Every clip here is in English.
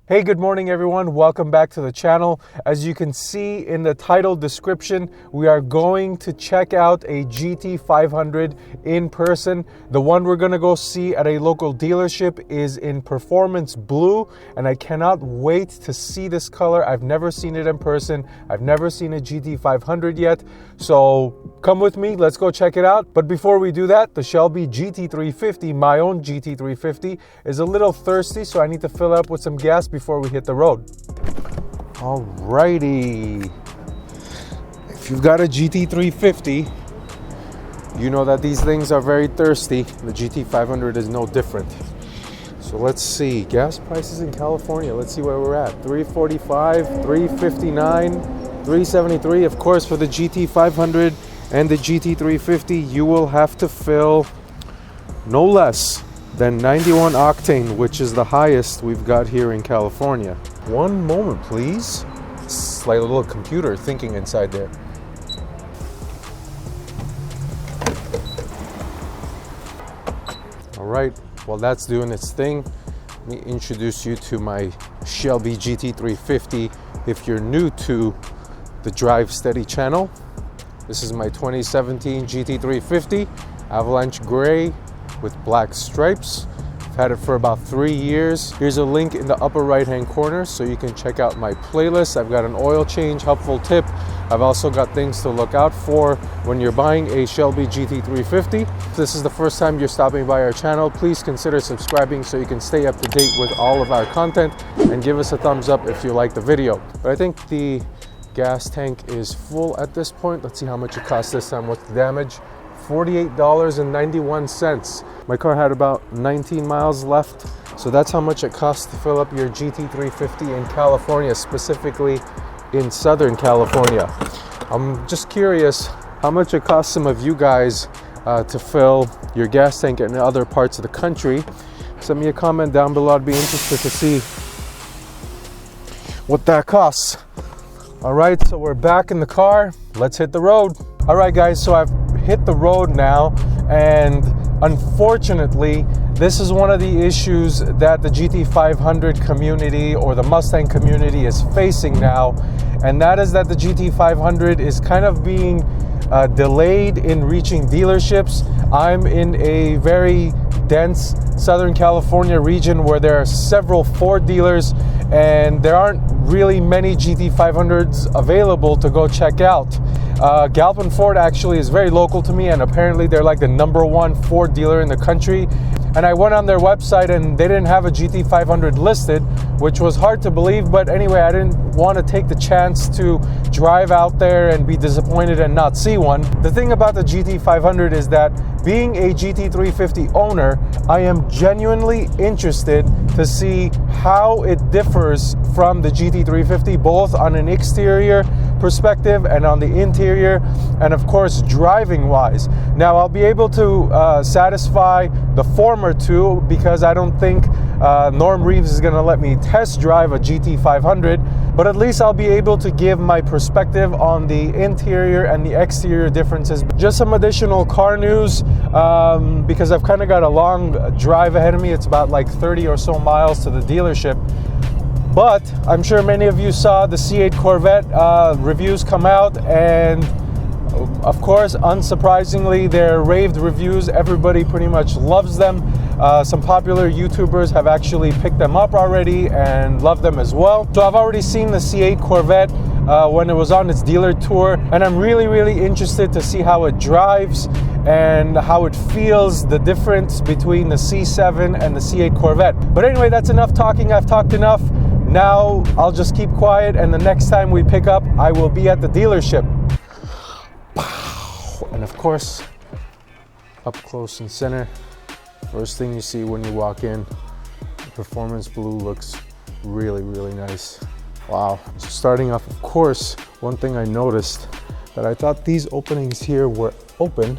Hey, good morning everyone. Welcome back to the channel. As you can see in the title description, we are going to check out a GT500 in person. The one we're gonna go see at a local dealership is in Performance Blue, and I cannot wait to see this color. I've never seen it in person. I've never seen a GT500 yet. So come with me, let's go check it out. But before we do that, the Shelby GT350, my own GT350, is a little thirsty, so I need to fill up with some gas before we hit the road. Alrighty. If you've got a GT350, you know that these things are very thirsty. The GT500 is no different. So let's see, gas prices in California. Let's see where we're at. $3.45, $3.59, $3.73. Of course, for the GT500 and the GT350, you will have to fill no less than 91 octane, which is the highest we've got here in California. One moment, please. It's like a little computer thinking inside there. All right, while that's doing its thing, let me introduce you to my Shelby GT350. If you're new to the Drive Steady channel, this is my 2017 GT350, Avalanche Gray with black stripes. I've had it for about 3 years. Here's a link in the upper right hand corner so you can check out my playlist. I've got an oil change, helpful tip. I've also got things to look out for when you're buying a Shelby GT350. If this is the first time you're stopping by our channel, please consider subscribing so you can stay up to date with all of our content, and give us a thumbs up if you like the video. But I think the gas tank is full at this point. Let's see how much it costs this time. What's the damage? $48.91. My car had about 19 miles left, so that's how much it costs to fill up your GT350 in California, specifically in Southern California. I'm just curious how much it costs some of you guys to fill your gas tank in other parts of the country. Send me a comment down below. I'd be interested to see what that costs. All right, so we're back in the car. Let's hit the road. All right, guys, so I've hit the road now, and unfortunately, this is one of the issues that the GT500 community or the Mustang community is facing now, and that is that the GT500 is kind of being delayed in reaching dealerships. I'm in a very dense Southern California region where there are several Ford dealers, and there aren't really many GT500s available to go check out. Galpin Ford actually is very local to me, and apparently they're like the #1 Ford dealer in the country. And I went on their website and they didn't have a GT500 listed, which was hard to believe. But anyway, I didn't want to take the chance to drive out there and be disappointed and not see one. The thing about the GT500 is that being a GT350 owner, I am genuinely interested to see how it differs from the GT350, both on an exterior perspective and on the interior, and of course driving wise. Now I'll be able to satisfy the former two, because I don't think Norm Reeves is going to let me test drive a GT500, but at least I'll be able to give my perspective on the interior and the exterior differences. Just some additional car news, because I've kind of got a long drive ahead of me. It's about like 30 or so miles to the dealership. But I'm sure many of you saw the C8 Corvette reviews come out, and of course, unsurprisingly, they're raved reviews. Everybody pretty much loves them. Some popular YouTubers have actually picked them up already and love them as well. So I've already seen the C8 Corvette when it was on its dealer tour, and I'm really interested to see how it drives and how it feels, the difference between the C7 and the C8 Corvette. But anyway, that's enough talking. I've talked enough. Now I'll just keep quiet, and the next time we pick up, I will be at the dealership. And of course, up close and center, first thing you see when you walk in, the Performance Blue looks really nice. Wow. So starting off, of course, one thing I noticed, that I thought these openings here were open,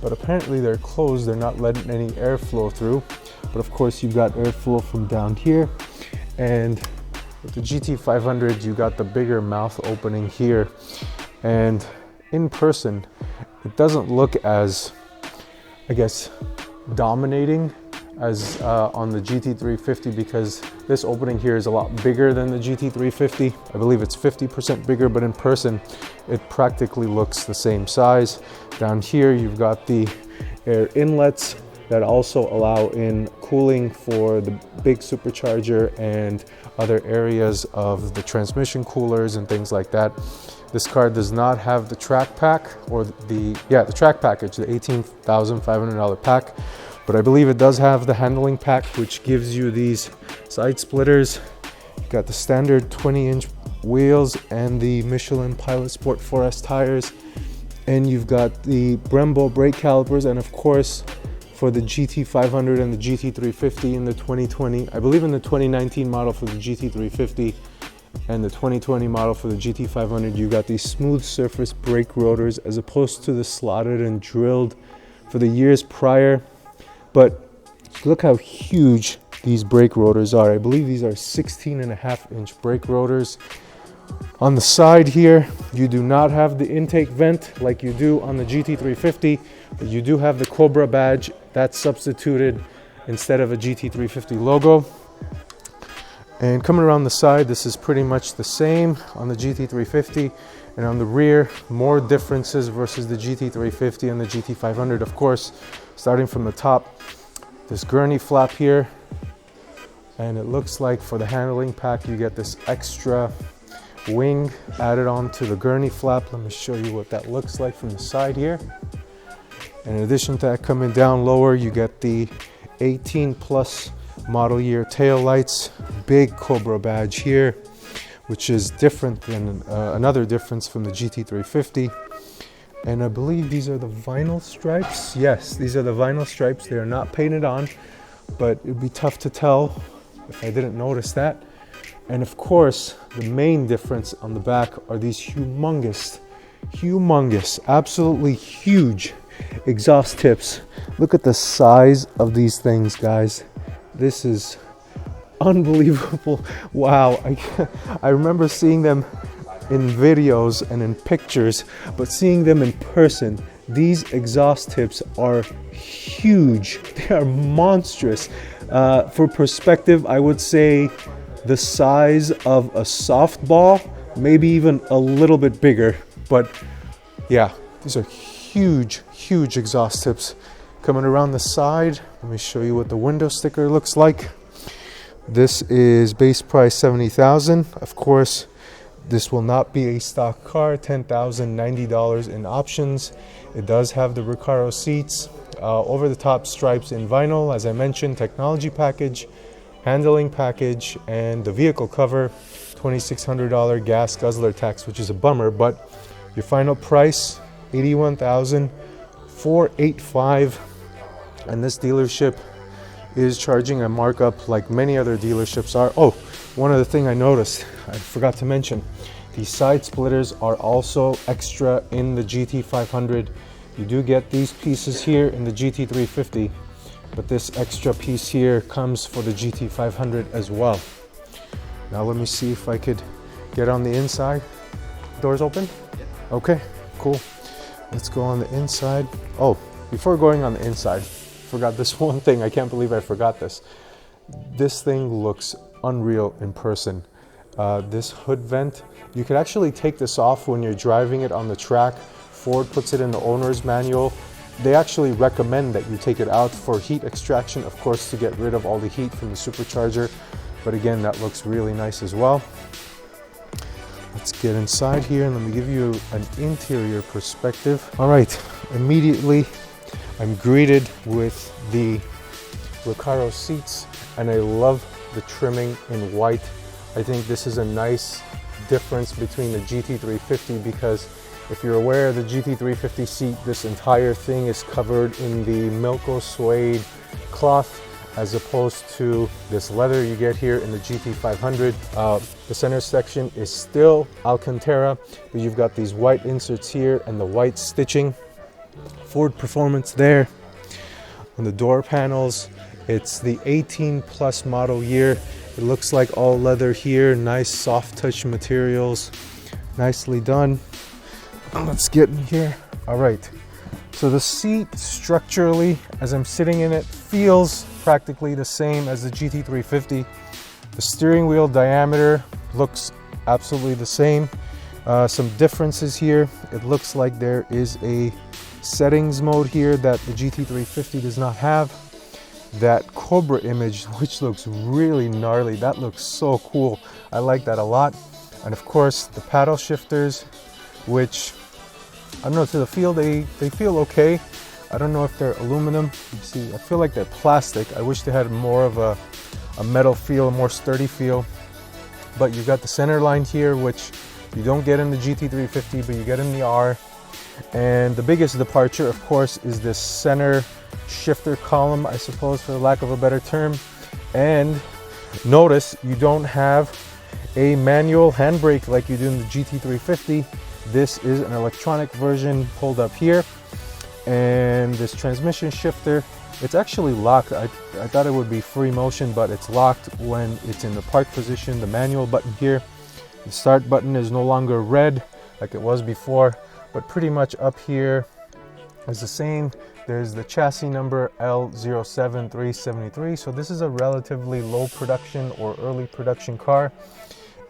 but apparently they're closed. They're not letting any airflow through. But of course, you've got airflow from down here. And with the GT500, you got the bigger mouth opening here. And in person, it doesn't look as, I guess, dominating as on the GT350 because this opening here is a lot bigger than the GT350. I believe it's 50% bigger, but in person it practically looks the same size. Down here you've got the air inlets that also allow in cooling for the big supercharger and other areas of the transmission coolers and things like that. This car does not have the track pack or the track package, the $18,500 pack, but I believe it does have the handling pack, which gives you these side splitters. You've got the standard 20-inch wheels and the Michelin Pilot Sport 4S tires, and you've got the Brembo brake calipers, and of course for the GT500 and the GT350 in the 2020, I believe in the 2019 model for the GT350 and the 2020 model for the GT500, you got these smooth surface brake rotors as opposed to the slotted and drilled for the years prior. But look how huge these brake rotors are. I believe these are 16.5-inch brake rotors. On the side here, you do not have the intake vent like you do on the GT350, but you do have the Cobra badge that's substituted instead of a GT350 logo. And coming around the side, this is pretty much the same on the GT350. And on the rear, more differences versus the GT350 and the GT500. Of course, starting from the top, this gurney flap here. And it looks like for the handling pack, you get this extra wing added on to the gurney flap. Let me show you what that looks like from the side here. And in addition to that, coming down lower, you get the 18 plus model year tail lights, big Cobra badge here, which is different than another difference from the GT350. And I believe these are the vinyl stripes. Yes, these are the vinyl stripes. They are not painted on, but it'd be tough to tell if I didn't notice that. And of course, the main difference on the back are these humongous, absolutely huge exhaust tips. Look at the size of these things, guys. This is unbelievable. Wow, I remember seeing them in videos and in pictures, but seeing them in person, these exhaust tips are huge. They are monstrous. For perspective, I would say the size of a softball, maybe even a little bit bigger. But yeah, these are huge exhaust tips. Coming around the side, let me show you what the window sticker looks like. This is base price $70,000. Of course, this will not be a stock car. $10,090 in options. It does have the Recaro seats, over the top stripes in vinyl, as I mentioned, technology package, handling package, and the vehicle cover. $2,600 gas guzzler tax, which is a bummer, but your final price $81,485. And this dealership is charging a markup like many other dealerships are. Oh, one other thing I noticed, I forgot to mention, these side splitters are also extra in the GT500. You do get these pieces here in the GT350, but this extra piece here comes for the GT500 as well. Now let me see if I could get on the inside. Doors open? Okay, cool. Let's go on the inside. Oh, before going on the inside, forgot this one thing. I can't believe I forgot this. This thing looks unreal in person. This hood vent, you could actually take this off when you're driving it on the track. Ford puts it in the owner's manual. They actually recommend that you take it out for heat extraction, of course, to get rid of all the heat from the supercharger. But again, that looks really nice as well. Let's get inside here and let me give you an interior perspective. All right, immediately I'm greeted with the Recaro seats, and I love the trimming in white. I think this is a nice difference between the GT350, because if you're aware of the GT350 seat, this entire thing is covered in the Milko suede cloth, as opposed to this leather you get here in the GT500. The center section is still Alcantara, but you've got these white inserts here and the white stitching. Ford performance there. On the door panels, it's the 18 plus model year. It looks like all leather here, nice soft touch materials, nicely done. Let's get in here. All right, so the seat structurally, as I'm sitting in it, feels practically the same as the GT350. The steering wheel diameter looks absolutely the same. Some differences here. It looks like there is a settings mode here that the GT350 does not have. That Cobra image, which looks really gnarly, that looks so cool. I like that a lot. And of course the paddle shifters, which I don't know, to the feel they feel okay. I don't know if they're aluminum. You see, I feel like they're plastic. I wish they had more of a metal feel, a more sturdy feel. But you got the center line here, which you don't get in the GT350, but you get in the R. And the biggest departure, of course, is this center shifter column, I suppose, for lack of a better term. And notice you don't have a manual handbrake like you do in the GT350. This is an electronic version pulled up here. And this transmission shifter, it's actually locked. I thought it would be free motion, but it's locked when it's in the park position. The manual button here, the start button is no longer red like it was before, but pretty much up here is the same. There's the chassis number L07373. So this is a relatively low production or early production car.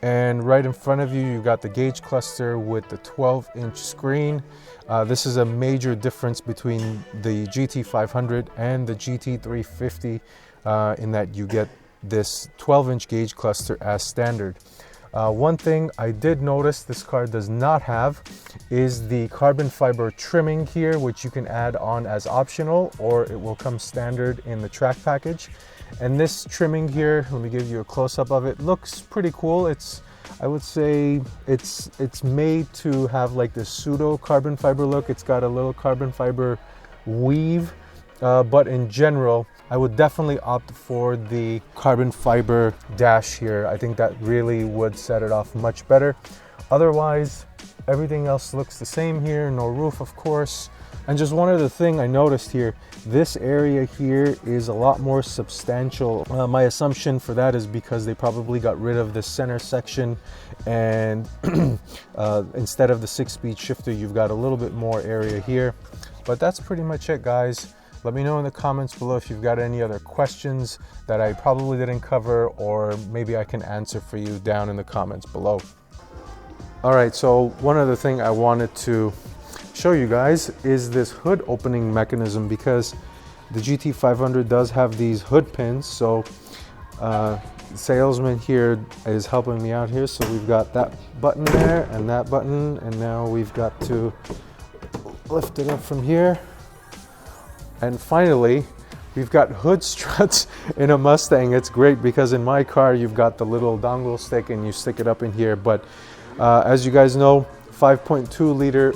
And right in front of you, you got the gauge cluster with the 12-inch screen. This is a major difference between the GT500 and the GT350 in that you get this 12-inch gauge cluster as standard. One thing I did notice this car does not have is the carbon fiber trimming here, which you can add on as optional, or it will come standard in the track package. And this trimming here, let me give you a close-up of it, looks pretty cool. I would say it's made to have like this pseudo carbon fiber look. It's got a little carbon fiber weave, but in general, I would definitely opt for the carbon fiber dash here. I think that really would set it off much better. Otherwise, everything else looks the same here. No roof, of course. And just one other thing I noticed here, this area here is a lot more substantial. My assumption for that is because they probably got rid of the center section, and instead of the 6-speed shifter, you've got a little bit more area here. But that's pretty much it, guys. Let me know in the comments below if you've got any other questions that I probably didn't cover, or maybe I can answer for you down in the comments below. All right, so one other thing I wanted to show you guys is this hood opening mechanism, because the GT500 does have these hood pins. So the salesman here is helping me out here. So we've got that button there and that button, and now we've got to lift it up from here. And finally, we've got hood struts in a Mustang. It's great because in my car, you've got the little dongle stick and you stick it up in here. But as you guys know, 5.2 liter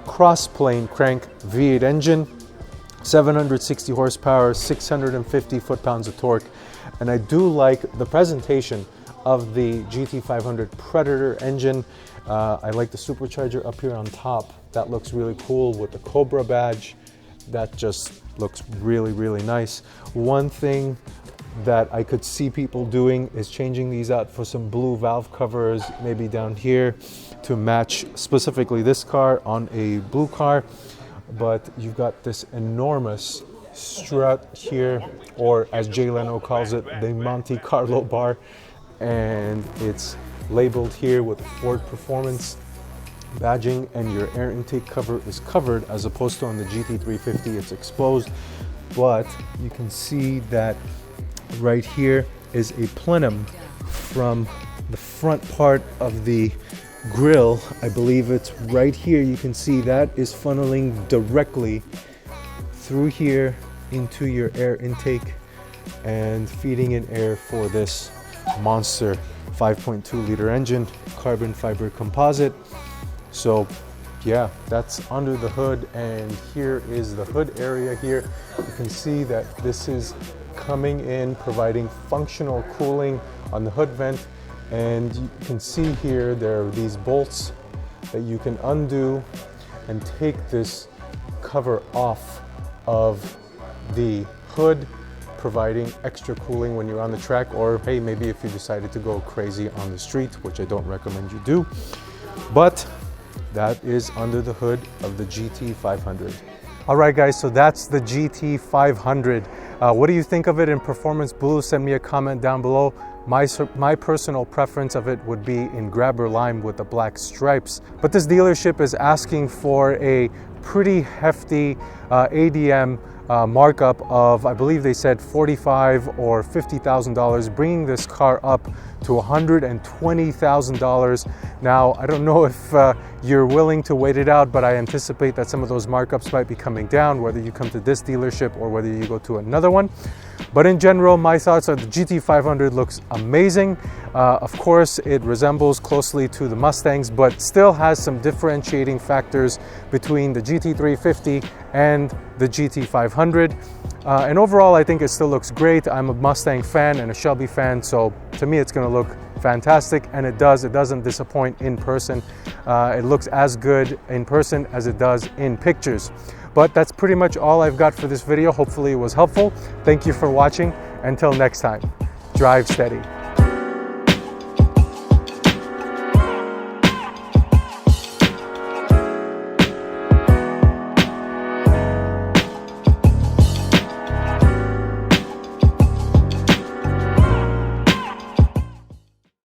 cross-plane crank V8 engine, 760 horsepower, 650 foot-pounds of torque. And I do like the presentation of the GT500 Predator engine. I like the supercharger up here on top. That looks really cool with the Cobra badge. That just looks really, really nice. One thing that I could see people doing is changing these out for some blue valve covers, maybe down here, to match specifically this car on a blue car. But you've got this enormous strut here, or as Jay Leno calls it, the Monte Carlo bar, and it's labeled here with Ford Performance badging, and your air intake cover is covered, as opposed to on the GT350 it's exposed. But you can see that right here is a plenum from the front part of the grill. I believe it's right here. You can see that is funneling directly through here into your air intake and feeding in air for this monster 5.2 liter engine, carbon fiber composite. So yeah, that's under the hood, and here is the hood area here. You can see that this is coming in, providing functional cooling on the hood vent. And you can see here, there are these bolts that you can undo and take this cover off of the hood, providing extra cooling when you're on the track, or hey, maybe if you decided to go crazy on the street, which I don't recommend you do. But that is under the hood of the GT500. All right, guys, so that's the GT500. What do you think of it in performance blue? Send me a comment down below. My personal preference of it would be in grabber lime with the black stripes. But this dealership is asking for a pretty hefty ADM markup of, I believe they said $45,000 or $50,000, bringing this car up to $120,000. Now, I don't know if you're willing to wait it out, but I anticipate that some of those markups might be coming down, whether you come to this dealership or whether you go to another one. But in general, my thoughts are the GT500 looks amazing. Of course, it resembles closely to the Mustangs, but still has some differentiating factors between the GT350 and the GT500. And overall, I think it still looks great. I'm a Mustang fan and a Shelby fan, so to me, it's going to look fantastic, and it doesn't disappoint in person. It looks as good in person as it does in pictures. But that's pretty much all I've got for this video. Hopefully it was helpful. Thank you for watching. Until next time, drive steady.